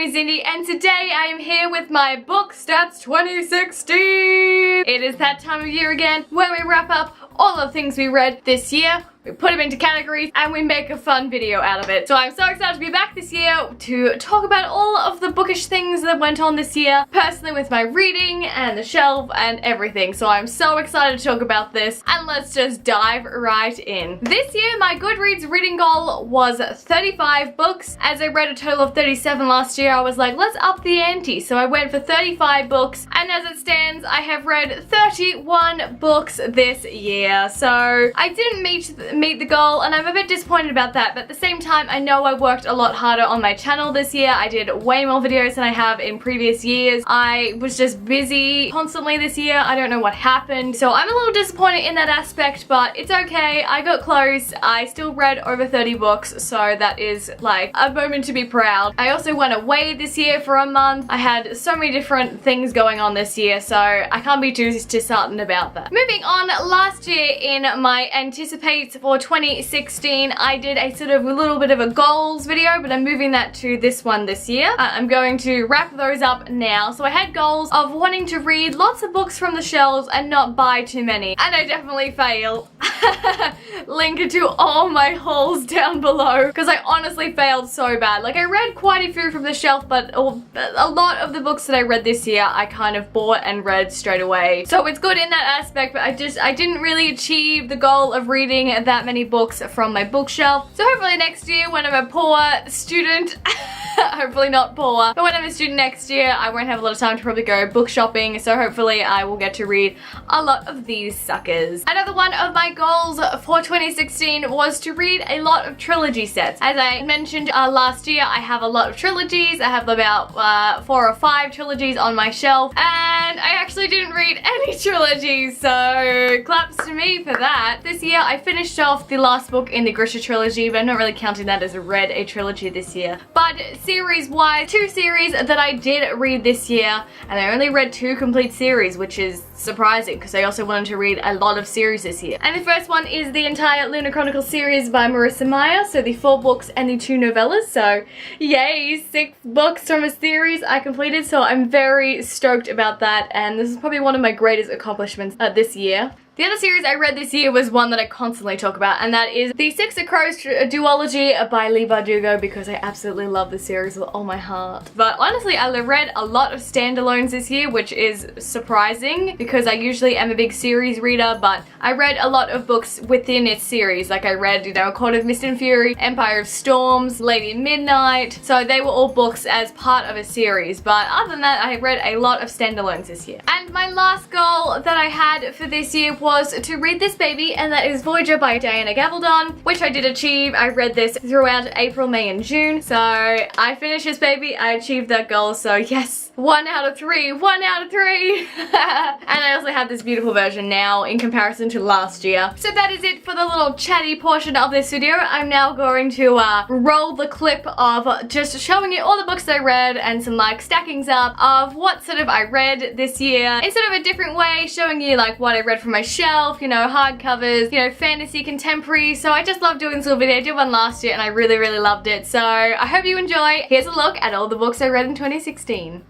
is Indy, and today I am here with my Book Stats 2016! It is that time of year again where we wrap up all the things we read this year. We put them into categories and we make a fun video out of it. So I'm so excited to be back this year to talk about all of the bookish things that went on this year, personally with my reading and the shelf and everything. So I'm so excited to talk about this, and let's just dive right in. This year my Goodreads reading goal was 35 books. As I read a total of 37 last year, I was like, let's up the ante. So I went for 35 books, and as it stands, I have read 31 books this year. So I didn't meet the goal, and I'm a bit disappointed about that, but at the same time I know I worked a lot harder on my channel this year. I did way more videos than I have in previous years. I was just busy constantly this year. I don't know what happened, so I'm a little disappointed in that aspect, but it's okay. I got close. I still read over 30 books, so that is like a moment to be proud. I also went away this year for a month. I had so many different things going on this year, so I can't be too disheartened about that. Moving on, last year in my anticipates for 2016, I did a sort of a little bit of a goals video, but I'm moving that to this one this year. I'm going to wrap those up now. So I had goals of wanting to read lots of books from the shelves and not buy too many, and I definitely failed. Link to all my hauls down below, because I honestly failed so bad. Like, I read quite a few from the shelf, but a lot of the books that I read this year I kind of bought and read straight away. So it's good in that aspect, but I didn't really achieve the goal of reading that many books from my bookshelf. So hopefully next year, when I'm a poor student, hopefully not poor, but when I'm a student next year, I won't have a lot of time to probably go book shopping, so hopefully I will get to read a lot of these suckers. Another one of my goals for 2016 was to read a lot of trilogy sets. As I mentioned last year, I have a lot of trilogies. I have about 4 or 5 trilogies on my shelf, and I actually didn't read any trilogies, so claps to me for that. This year I finished off the last book in the Grisha trilogy, but I'm not really counting that as read a trilogy this year. But series-wise, 2 series that I did read this year, and I only read 2 complete series, which is surprising because I also wanted to read a lot of series this year. And the first one is the entire Lunar Chronicles series by Marissa Meyer, so the 4 books and the 2 novellas. So yay, 6 books from a series I completed, so I'm very stoked about that, and this is probably one of my greatest accomplishments this year. The other series I read this year was one that I constantly talk about, and that is the Six of Crows duology by Leigh Bardugo, because I absolutely love the series with all my heart. But honestly, I read a lot of standalones this year, which is surprising because I usually am a big series reader, but I read a lot of books within its series. Like, I read, you know, A Court of Mist and Fury, Empire of Storms, Lady Midnight, so they were all books as part of a series. But other than that, I read a lot of standalones this year. And my last goal that I had for this year was to read this baby, and that is Voyager by Diana Gabaldon, which I did achieve. I read this throughout April, May, and June, so I finished this baby. I achieved that goal, so yes, 1 out of 3, 1 out of 3. And I also have this beautiful version now in comparison to last year. So that is it for the little chatty portion of this video. I'm now going to roll the clip of just showing you all the books I read and some like stackings up of what sort of I read this year in sort of a different way, showing you like what I read from my shelf, you know, hardcovers, you know, fantasy, contemporary. So I just love doing this little video. I did one last year and I really, really loved it. So I hope you enjoy. Here's a look at all the books I read in 2016.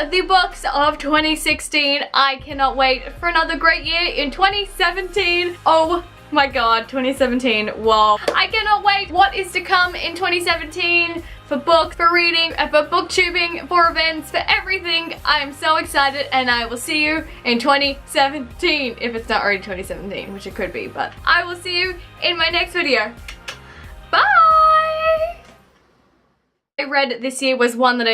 the books of 2016. I cannot wait for another great year in 2017. Oh my god, 2017, whoa. I cannot wait what is to come in 2017 for books, for reading, for booktubing, for events, for everything. I am so excited, and I will see you in 2017, if it's not already 2017, which it could be, but I will see you in my next video. Bye! I read this year was one that